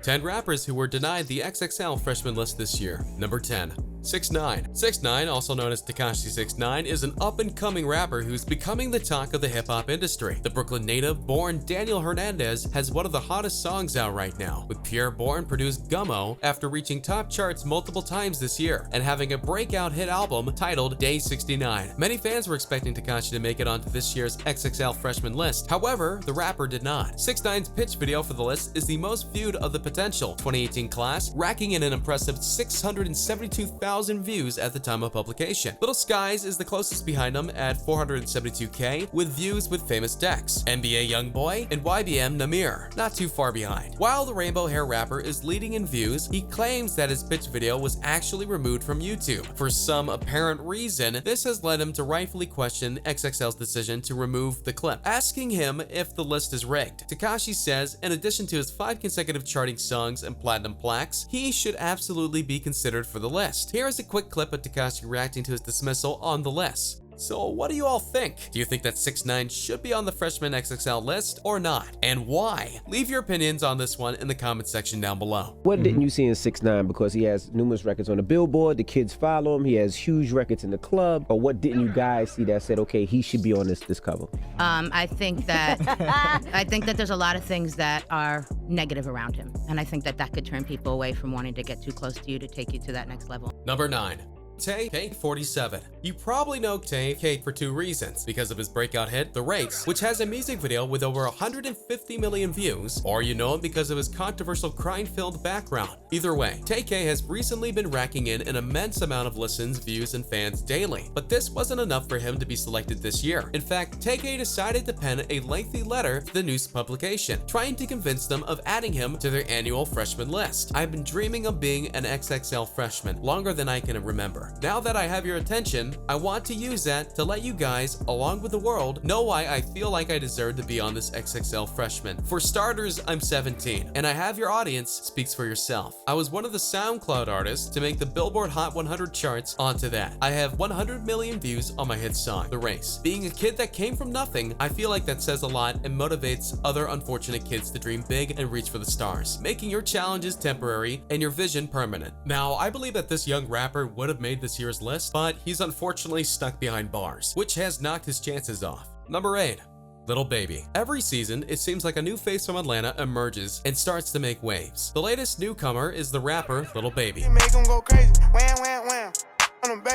10 rappers who were denied the XXL Freshman List this year. Number 10. 6ix9ine. 6ix9ine, also known as Tekashi 6ix9ine, is an up-and-coming rapper who's becoming the talk of the hip-hop industry. The Brooklyn native, born Daniel Hernandez, has one of the hottest songs out right now, with Pierre Bourne-produced Gummo after reaching top charts multiple times this year and having a breakout hit album titled Day 69. Many fans were expecting Tekashi to make it onto this year's XXL Freshman List. However, the rapper did not. 6ix9ine's pitch video for the list is the most viewed of the potential 2018 class, racking in an impressive 672,000 views at the time of publication. Lil Skies is the closest behind him at 472K, with views with famous Dex, MBA Young Boy, and YBM Namir, not too far behind. While the rainbow hair rapper is leading in views, he claims that his pitch video was actually removed from YouTube. For some apparent reason, this has led him to rightfully question XXL's decision to remove the clip, asking him if the list is rigged. Tekashi says, in addition to his 5 consecutive charting songs and platinum plaques, he should absolutely be considered for the list. Here is a quick clip of Tekashi reacting to his dismissal on the list. So what do you all think? Do you think that 6ix9ine should be on the Freshman XXL list or not? And why? Leave your opinions on this one in the comment section down below. What didn't you see in 6ix9ine? Because he has numerous records on the Billboard, the kids follow him, he has huge records in the club. Or what didn't you guys see that said, okay, he should be on this cover? I think that there's a lot of things that are negative around him, and I think that could turn people away from wanting to get too close to you to take you to that next level. Number 9. Tay47. You probably know Tay for 2 reasons: because of his breakout hit, The Race, which has a music video with over 150 million views, or you know him because of his controversial crime-filled background. Either way, Tay has recently been racking in an immense amount of listens, views, and fans daily, but this wasn't enough for him to be selected this year. In fact, Tay decided to pen a lengthy letter to the news publication, trying to convince them of adding him to their annual freshman list. I've been dreaming of being an XXL freshman longer than I can remember. Now that I have your attention, I want to use that to let you guys, along with the world, know why I feel like I deserve to be on this XXL Freshman. For starters, I'm 17, and I have your audience speaks for yourself. I was one of the SoundCloud artists to make the Billboard Hot 100 charts onto that. I have 100 million views on my hit song, The Race. Being a kid that came from nothing, I feel like that says a lot and motivates other unfortunate kids to dream big and reach for the stars, making your challenges temporary and your vision permanent. Now, I believe that this young rapper would have made this year's list, but he's unfortunately stuck behind bars, which has knocked his chances off. Number 8. Lil Baby. Every season, it seems like a new face from Atlanta emerges and starts to make waves. The latest newcomer is the rapper Lil Baby. Make 'em go crazy. Wham, wham, wham.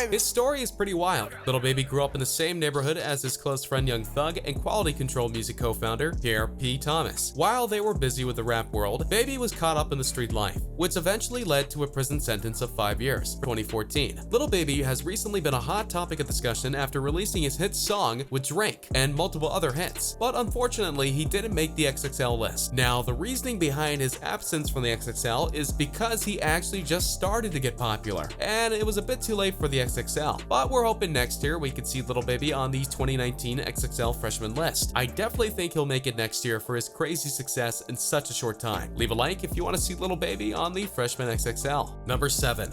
His story is pretty wild. Lil Baby grew up in the same neighborhood as his close friend Young Thug and Quality Control music co-founder Pierre P. Thomas. While they were busy with the rap world, Baby was caught up in the street life, which eventually led to a prison sentence of 5 years, 2014. Lil Baby has recently been a hot topic of discussion after releasing his hit song with Drake and multiple other hits, but unfortunately he didn't make the XXL list. Now, the reasoning behind his absence from the XXL is because he actually just started to get popular, and it was a bit too late for the XXL, but we're hoping next year we could see Lil Baby on the 2019 XXL Freshman List. I definitely think he'll make it next year for his crazy success in such a short time. Leave a like if you want to see Lil Baby on the Freshman XXL. Number 7.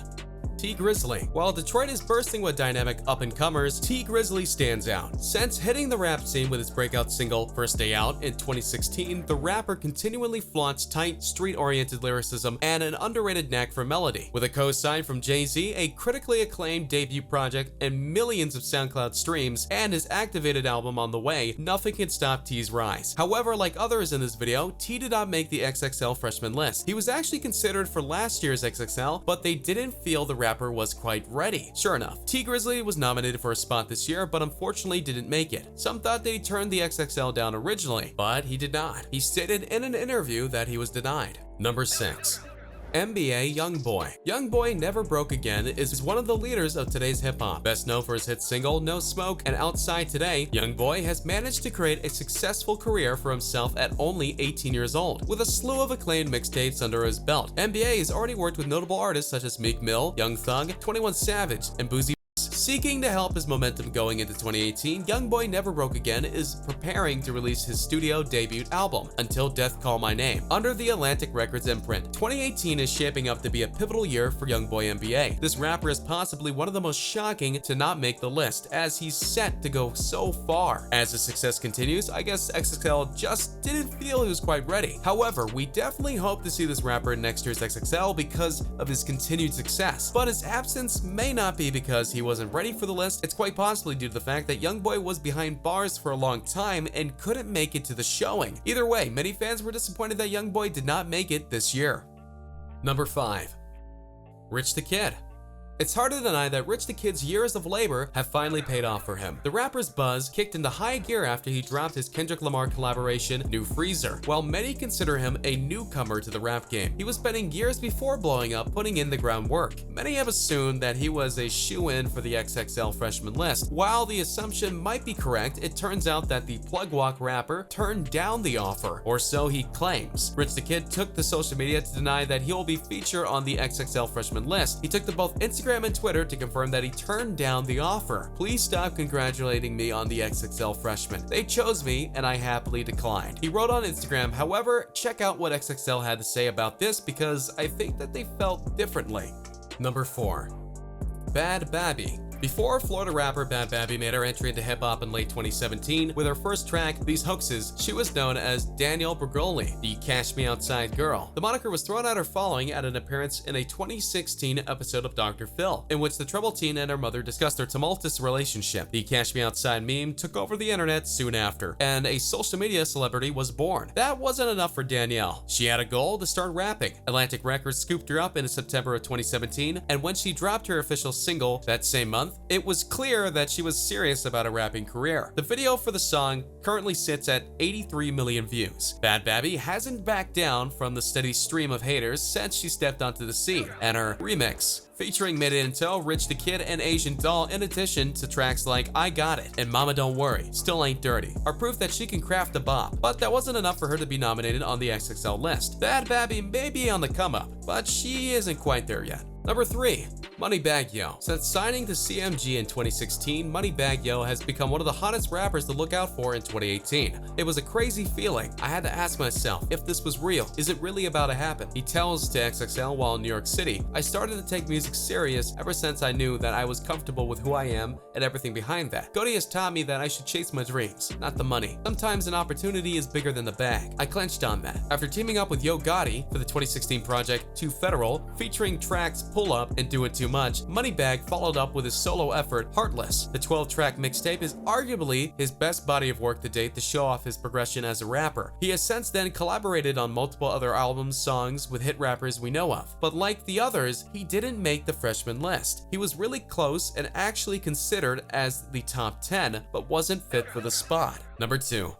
Grizzley. While Detroit is bursting with dynamic up-and-comers, Grizzley stands out. Since hitting the rap scene with his breakout single First Day Out in 2016, the rapper continually flaunts tight, street-oriented lyricism and an underrated knack for melody. With a co-sign from Jay-Z, a critically acclaimed debut project, and millions of SoundCloud streams, and his activated album on the way, nothing can stop T's rise. However, like others in this video, T did not make the XXL Freshman List. He was actually considered for last year's XXL, but they didn't feel the rapper was quite ready. Sure enough, Grizzley was nominated for a spot this year, but unfortunately didn't make it. Some thought that he turned the XXL down originally, but he did not. He stated in an interview that he was denied. Number 6. MBA Young Boy. Young Boy Never Broke Again is one of the leaders of today's hip-hop. Best known for his hit single No Smoke and Outside Today, Young Boy has managed to create a successful career for himself at only 18 years old, with a slew of acclaimed mixtapes under his belt. MBA has already worked with notable artists such as Meek Mill, Young Thug, 21 Savage, and Boozy. Seeking to help his momentum going into 2018, Young Boy Never Broke Again is preparing to release his studio debut album, Until Death Call My Name, under the Atlantic Records imprint. 2018 is shaping up to be a pivotal year for Young Boy MBA. This rapper is possibly one of the most shocking to not make the list, as he's set to go so far. As his success continues, I guess XXL just didn't feel he was quite ready. However, we definitely hope to see this rapper in next year's XXL because of his continued success. But his absence may not be because he wasn't ready for the list. It's quite possibly due to the fact that Young Boy was behind bars for a long time and couldn't make it to the showing. Either way, many fans were disappointed that Young Boy did not make it this year. Number 5. Rich the Kid. It's hard to deny that Rich the Kid's years of labor have finally paid off for him. The rapper's buzz kicked into high gear after he dropped his Kendrick Lamar collaboration, New Freezer. While many consider him a newcomer to the rap game, he was spending years before blowing up putting in the groundwork. Many have assumed that he was a shoo-in for the XXL Freshman List. While the assumption might be correct, it turns out that the plug walk rapper turned down the offer, or so he claims. Rich the Kid took to social media to deny that he will be featured on the XXL Freshman List. He took to both Instagram and Twitter to confirm that he turned down the offer. Please stop congratulating me on the XXL Freshman. They chose me and I happily declined. He wrote on Instagram, however, check out what XXL had to say about this because I think that they felt differently. Number 4. Bad Babby. Before Florida rapper Bad Babby made her entry into hip-hop in late 2017 with her first track, These Hoaxes, she was known as Danielle Grizzley, the Cash Me Outside girl. The moniker was thrown at her following at an appearance in a 2016 episode of Dr. Phil, in which the troubled teen and her mother discussed their tumultuous relationship. The Cash Me Outside meme took over the internet soon after, and a social media celebrity was born. That wasn't enough for Danielle. She had a goal to start rapping. Atlantic Records scooped her up in September of 2017, and when she dropped her official single that same month, it was clear that she was serious about a rapping career. The video for the song currently sits at 83 million views. Bad Babby hasn't backed down from the steady stream of haters since she stepped onto the scene, and her remix, featuring Made It In Tow, Rich the Kid, and Asian Doll, in addition to tracks like I Got It and Mama Don't Worry, Still Ain't Dirty, are proof that she can craft a bop. But that wasn't enough for her to be nominated on the XXL list. Bad Babby may be on the come up, but she isn't quite there yet. Number 3. Moneybag Yo. Since signing to CMG in 2016, Moneybag Yo has become one of the hottest rappers to look out for in 2018. It was a crazy feeling. I had to ask myself if this was real. Is it really about to happen? He tells to XXL while in New York City, I started to take music serious ever since I knew that I was comfortable with who I am and everything behind that. Gotti has taught me that I should chase my dreams, not the money. Sometimes an opportunity is bigger than the bag. I clenched on that. After teaming up with Yo Gotti for the 2016 project Too Federal, featuring tracks Pull Up and Do It Too Much, Moneybag followed up with his solo effort, Heartless. The 12-track mixtape is arguably his best body of work to date to show off his progression as a rapper. He has since then collaborated on multiple other albums, songs with hit rappers we know of. But like the others, he didn't make the freshman list. He was really close and actually considered as the top 10, but wasn't fit for the spot. Number 2.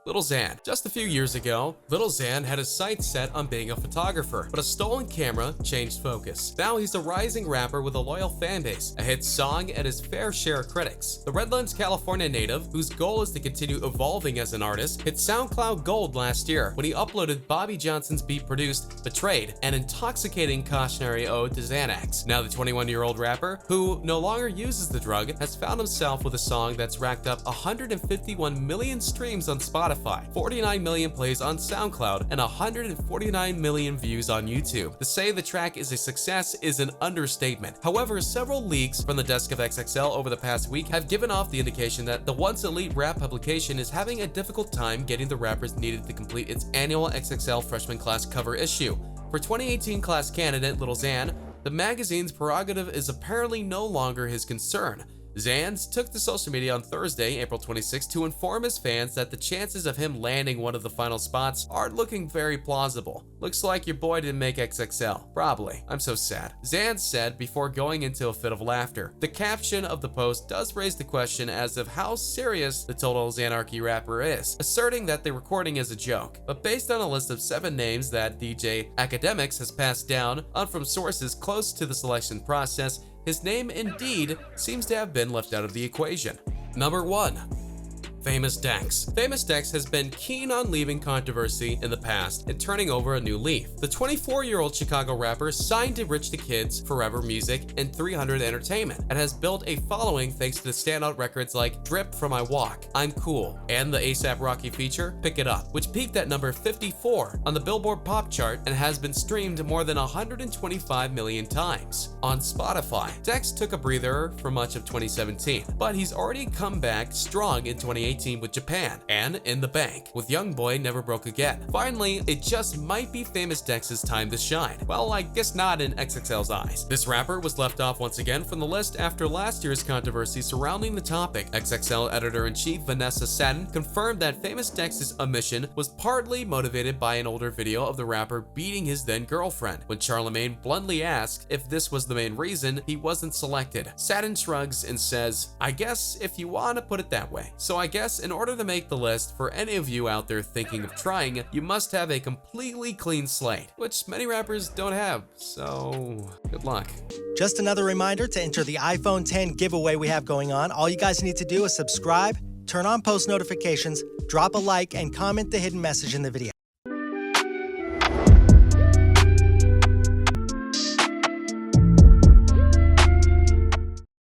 Lil Xan. Just a few years ago, Lil Xan had his sights set on being a photographer, but a stolen camera changed focus. Now he's a rising rapper with a loyal fan base, a hit song, and his fair share of critics. The Redlands, California native, whose goal is to continue evolving as an artist, hit SoundCloud Gold last year when he uploaded Bobby Johnson's beat-produced Betrayed, an intoxicating cautionary ode to Xanax. Now the 21-year-old rapper, who no longer uses the drug, has found himself with a song that's racked up 151 million streams on Spotify, 49 million plays on SoundCloud, and 149 million views on YouTube. To say the track is a success is an understatement. However, several leaks from the desk of XXL over the past week have given off the indication that the once elite rap publication is having a difficult time getting the rappers needed to complete its annual XXL Freshman class cover issue. For 2018 class candidate Lil Xan, the magazine's prerogative is apparently no longer his concern. Xan took to social media on Thursday, April 26, to inform his fans that the chances of him landing one of the final spots aren't looking very plausible. Looks like your boy didn't make XXL. Probably. I'm so sad. Xan said before going into a fit of laughter. The caption of the post does raise the question as of how serious the total Xanarchy rapper is, asserting that the recording is a joke. But based on a list of 7 names that DJ Academics has passed down on from sources close to the selection process, his name indeed seems to have been left out of the equation. Number 1. Famous Dex. Famous Dex has been keen on leaving controversy in the past and turning over a new leaf. The 24-year-old Chicago rapper signed to Rich the Kid's Forever Music and 300 Entertainment and has built a following thanks to the standout records like Drip from I Walk, I'm Cool, and the A$AP Rocky feature Pick It Up, which peaked at number 54 on the Billboard Pop chart and has been streamed more than 125 million times. On Spotify, Dex took a breather for much of 2017, but he's already come back strong in 2018 with Japan and In the Bank, with Young Boy Never Broke Again. Finally, it just might be Famous Dex's time to shine. Well, I guess not in XXL's eyes. This rapper was left off once again from the list after last year's controversy surrounding the topic. XXL editor-in-chief Vanessa Satin confirmed that Famous Dex's omission was partly motivated by an older video of the rapper beating his then-girlfriend. When Charlemagne bluntly asked if this was the main reason, he wasn't selected. Satin shrugs and says, I guess if you want to put it that way. So I guess in order to make the list, for any of you out there thinking of trying, you must have a completely clean slate, which many rappers don't have, so good luck. Just another reminder to enter the iPhone 10 giveaway we have going on. All you guys need to do is subscribe, turn on post notifications, drop a like, and comment the hidden message in the video.